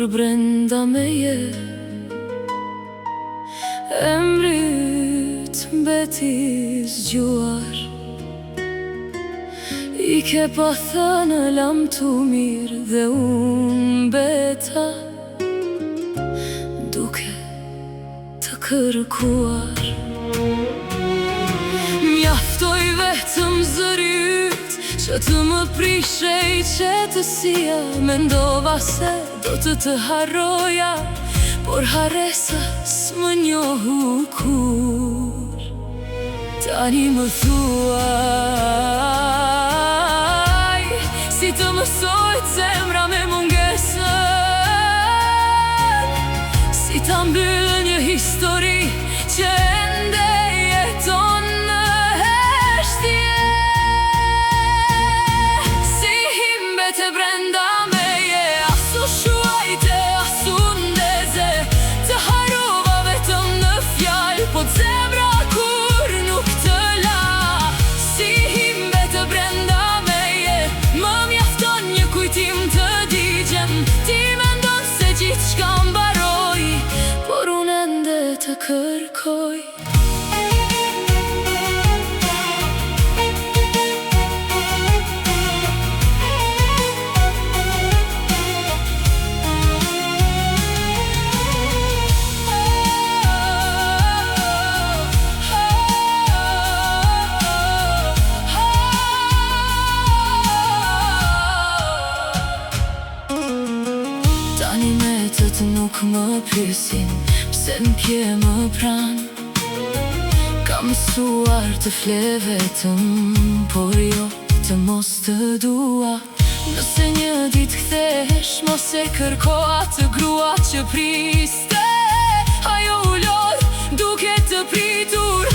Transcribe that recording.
por brenda meje emrit mbeti zgjuar. I ke pa thënë lam të mirë dhe unë beta duke të kërkuar. Mjaftoj vetëm zërit që të më prishej qetësia. Mendova se do të harroja, por haresa s'më njohu kur. Tani më thuaj, si të mësoj zemra me mungesën, si ta mbyllë një histori që ende jeton në heshtje. Si himbet e brenda meje, asu shuajte, asu ndeze, të harova vetëm në fjallë, po zemra kur nuk të la. Si himbet e brenda meje, më mjafton një kujtim të digjem. Ti mendon se gjithë shka mbaroj, por unë ende të kërkoj. Tani metët nuk më pyesin pse n'pje më pran. Kam mësuar të fle vetëm, por jo të mos të dua. Nëse një dit kthesh, mos e kërko atë grua që priste. Ajo u lodh duke të pritur